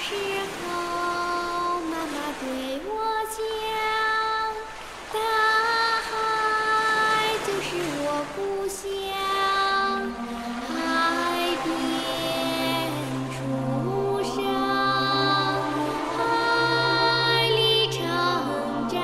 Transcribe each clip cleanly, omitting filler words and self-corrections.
时候，妈妈对我讲，大海就是我故乡，海边出生，海里成长。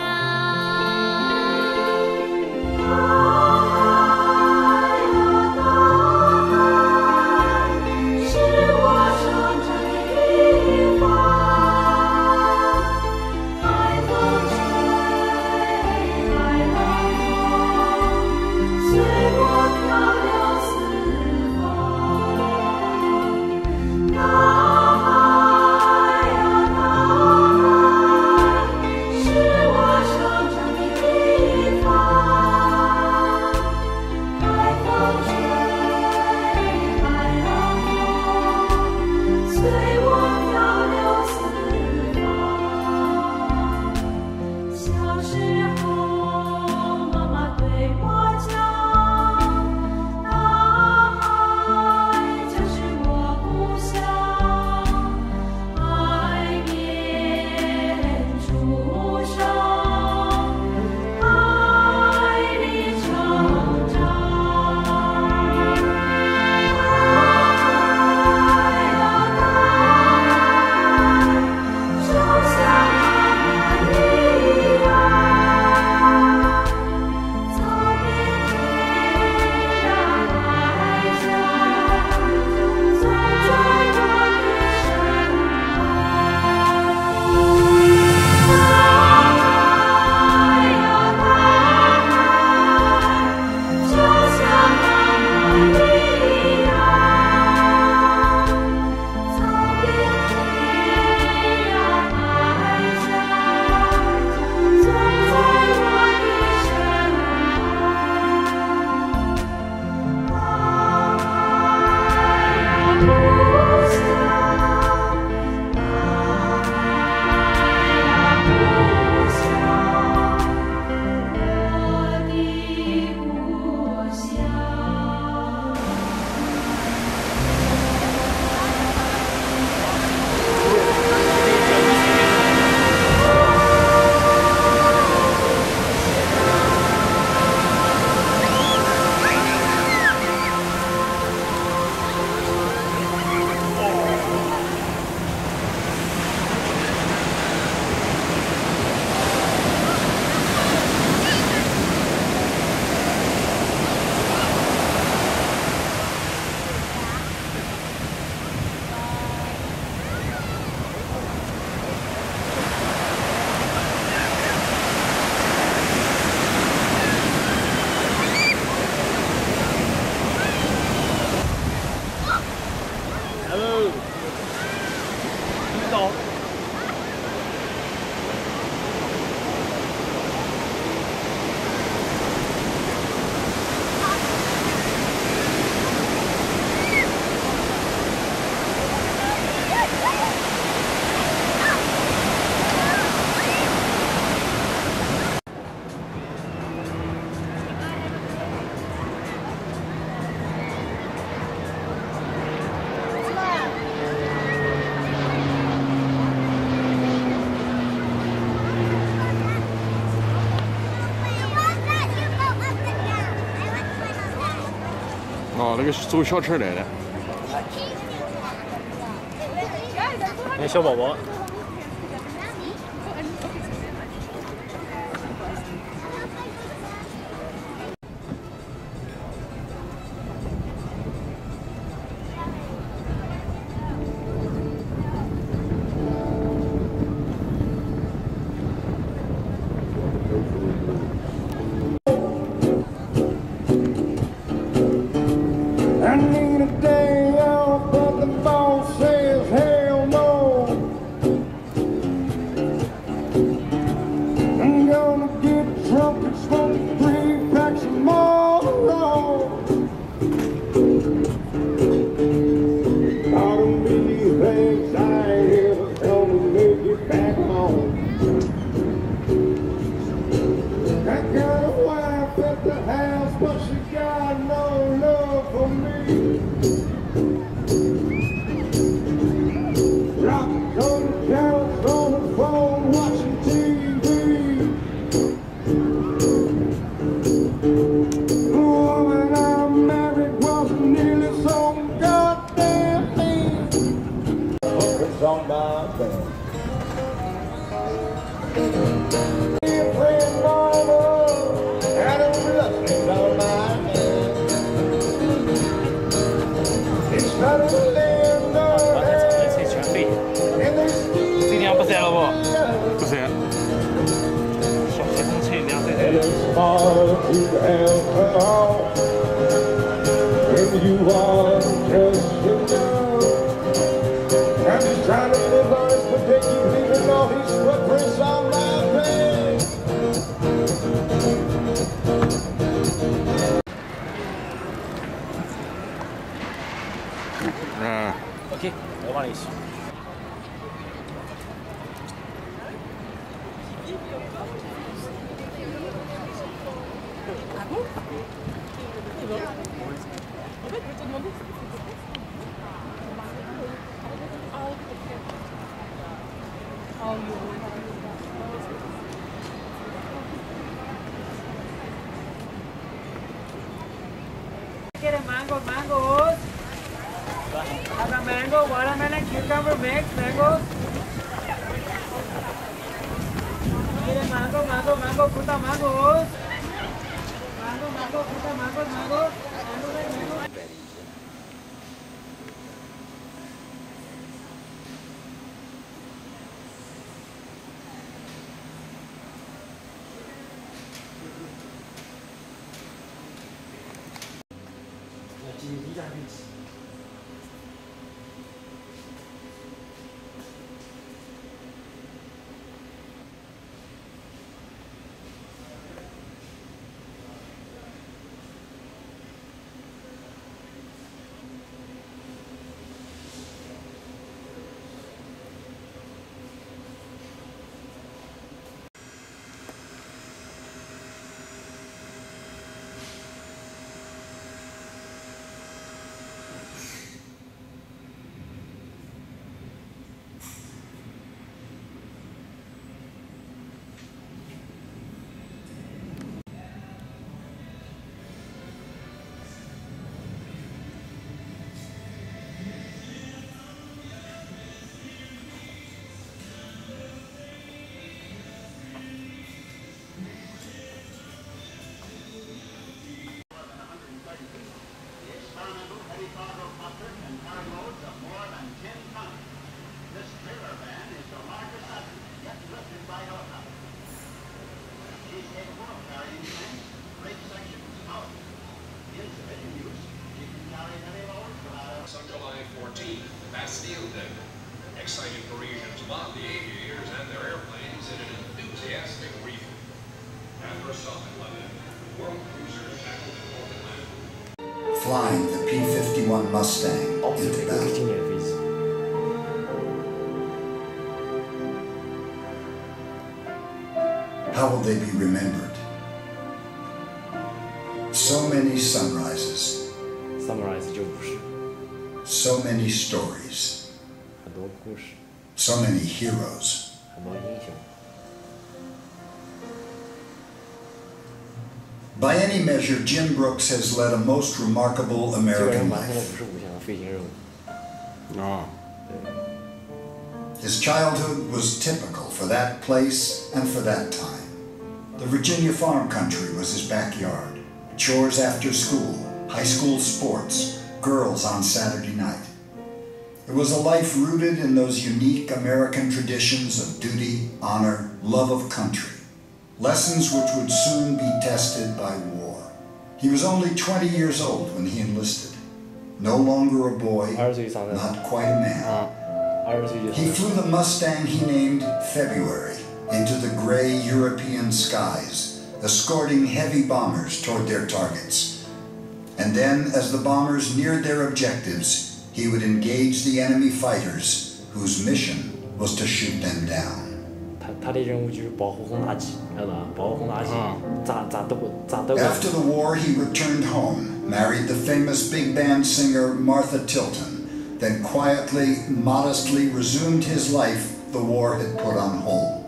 哦，那个是走小车来的。那小宝宝。I need a day off, but the boss says hell no. I'm gonna get drunk and smoke 3 packs of Marlboro. All of these things I ever gonna make it back home. I got a wife at the house, but she got no love for me. Rock, want to have her all. When you are just enough. I'm just trying to live honest, but they keep leaving all these footprints on my bed. OK， 我帮你洗。Get a mangoes. Have a mango, watermelon, cucumber mix, mangoes. Get a mango, put the mangoes. Mango, put the mangoes. On July 14th, Bastille Day. Excited Parisians mobbed the aviators and their airplanes in an enthusiastic briefing. After a stop in London, world cruisers tackled the North Atlantic. Flying the P-51 Mustang into battle. 今年的飞机。 How will they be remembered? So many sunrises, Summarize 就不是 so many stories, 很多故事， so many heroes. 很多英雄。 By any measure, Jim Brooks has led a most remarkable 这个人 American 完成了 life. 55项的飞行任务。啊， His childhood was typical for that place and for that time. The Virginia farm country was his backyard. Chores after school, high school sports, girls on Saturday night. It was a life rooted in those unique American traditions of duty, honor, love of country. Lessons which would soon be tested by war. He was only 20 years old when he enlisted. No longer a boy, 20岁上任 not quite a man. 20岁就 He 上 flew the Mustang he named February into the gray European skies, escorting heavy bombers toward their targets. And then, as the bombers neared their objectives, he would engage the enemy fighters, whose mission was to shoot them down. 他的任务就是保护轰炸机，晓得吧？保护轰炸机，炸德国。 After the war, he returned home, married the famous big band singer Martha Tilton, then quietly, modestly resumed his life the war had put on hold.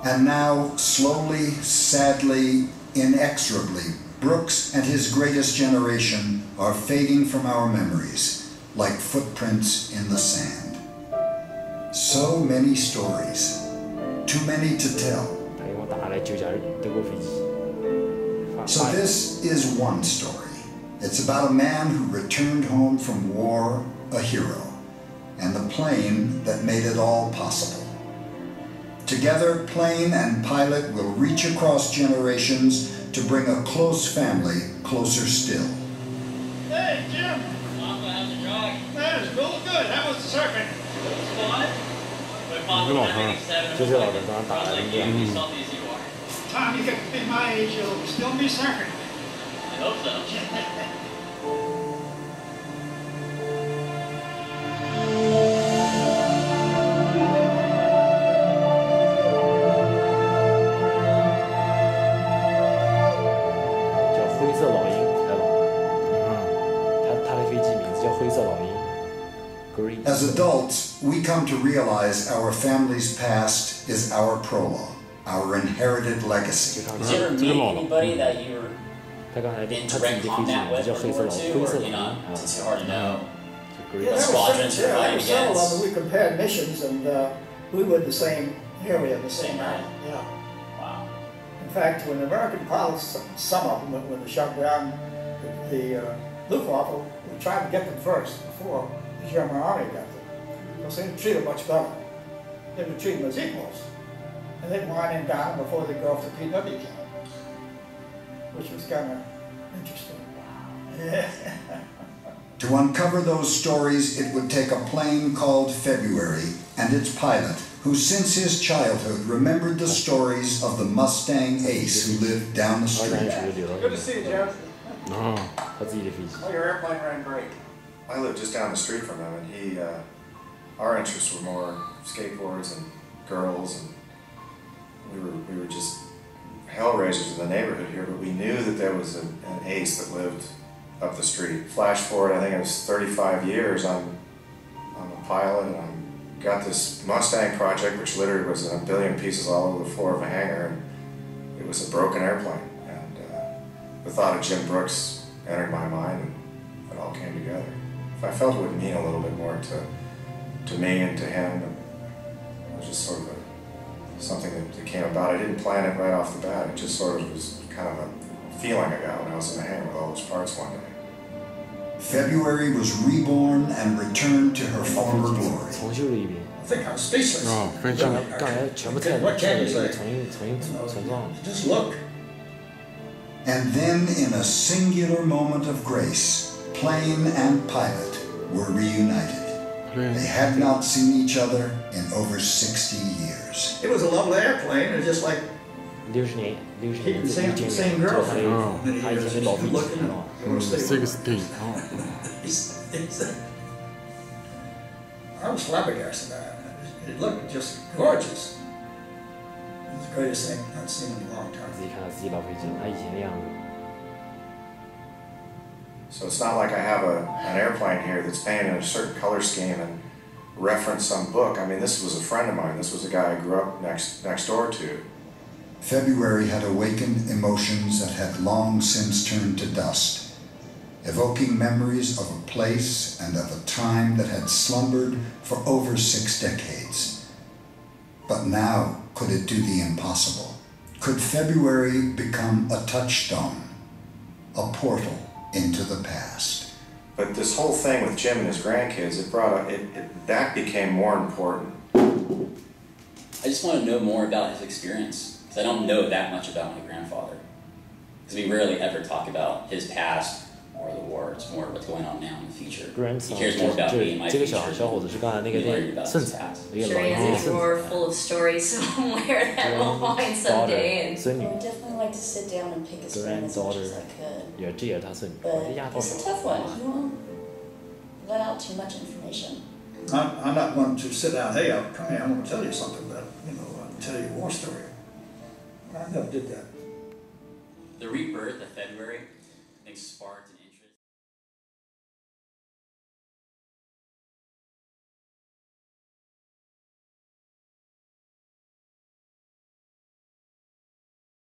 And now, slowly, sadly, inexorably, Brooks and his greatest generation are fading from our memories, like footprints in the sand. So many stories, too many to tell. 他用打来9架德国飞机。 So this is one story. It's about a man who returned home from war a hero, and the plane that made it all possible. Together, plane and pilot will reach across generations to bring a close family closer still. Hey, Jim. Papa, how's the jog? Man, it's really good. How was the surfing? It's fun. But Papa, when I think 7 这些老人刚刚打的 like 那 you, 个， salty as you are. Time you get to be my age, you'll still be surfing. I hope so. 叫灰色老鹰，知道吧？他的飞机名字叫灰色老鹰 ，Green。 As adults, we come to realize our family's past is our prologue, our inherited legacy. 就他 Did you ever 这个 meet 老了， anybody that you were 他刚才 in 他自己 direct 的飞机 combat 名 with 字叫 World 黑色 War 老 II, 灰色 or 老 you not? 鹰啊， It's too hard to know. 就 Green。 Yeah, squadrons were fighting several of them. against. We compared missions, and we were the same area, the same Same area. area. Yeah. Wow. In fact, when the American pilots, some of them, when they shot down the Luftwaffe, we tried to get them first before the German army got them. Because they didn't treat them much better. They would treat them as equals. And they'd wind them down before they go off the PW camp, which was kind of interesting. Yeah. To uncover those stories, it would take a plane called February and its pilot, who since his childhood remembered the stories of the Mustang Ace who lived down the 二战 street. 时就留到 Good to see you, Jeff. 他自己的飞机。 Oh, your airplane ran great. I lived just down the street from him, and our interests were more skateboards and girls, and we were just hellraisers in the neighborhood here. But we knew that there was an ace that lived up the street. Flash forward, I think it was 35 years. I'm a pilot, and I got this Mustang project, which literally was in a billion pieces all over the floor of a hangar, and it was a broken airplane. And the thought of Jim Brooks entered my mind, and it all came together. I felt it would mean a little bit more to me and to him. And it was just sort of something that came about. I didn't plan it right off the bat. It just sort of was kind of a feeling I got when I was in the hangar with all those parts one day. February was reborn and returned to her former glory. 重修了一遍， I think I'm speechless. 非常。刚才全部拆了， What 拆 can 了 you 一个 say? 重装。 Just look. And then, in a singular moment of grace, plane and pilot were reunited. They had not seen each other in over 60 years. It was a lovely airplane. It was just like 60年 keeping 自 the 己 same, 见 same 面， girl 他 for 那 many 他以 years. 前的老飞机， Looking 知道吗？ at it. Sixteen. I was flabbergasted. It looked just gorgeous. It was the greatest thing I'd seen in a long time. 自己看到自己老飞机，他以前的样子。 So it's not like I have an airplane here that's painted in a certain color scheme and reference some book. I mean, this was a friend of mine. This was a guy I grew up next door to. February had awakened emotions that had long since turned to dust, evoking memories of a place and of a time that had slumbered for over 6 decades. But now, could it do the impossible? Could February become a touchstone, a portal into the past? But this whole thing with Jim and his grandkids, that became more important. I just want to know more about his experience, because I don't know that much about my grandfather. Because we rarely ever talk about his past or the war. It's more what's going on now in the future. He cares more about me and my 这个 future 小伙子是刚才那个 than 电 worried 影 about 圣 his 子， past. 一个 Sure 老 he 鹰 has 的 a 圣 drawer 子。 full of stories somewhere that we'll find someday. And daughter 孙女 I would definitely like to sit down and pick his brain as much as I could. 也这也是他孙女， But 这丫头 it's a tough one. He won't let out too much information. I'm not one to sit down. Hey, I'm going to tell you something that tell you a war story. I never did that. The rebirth of February, I think, sparked an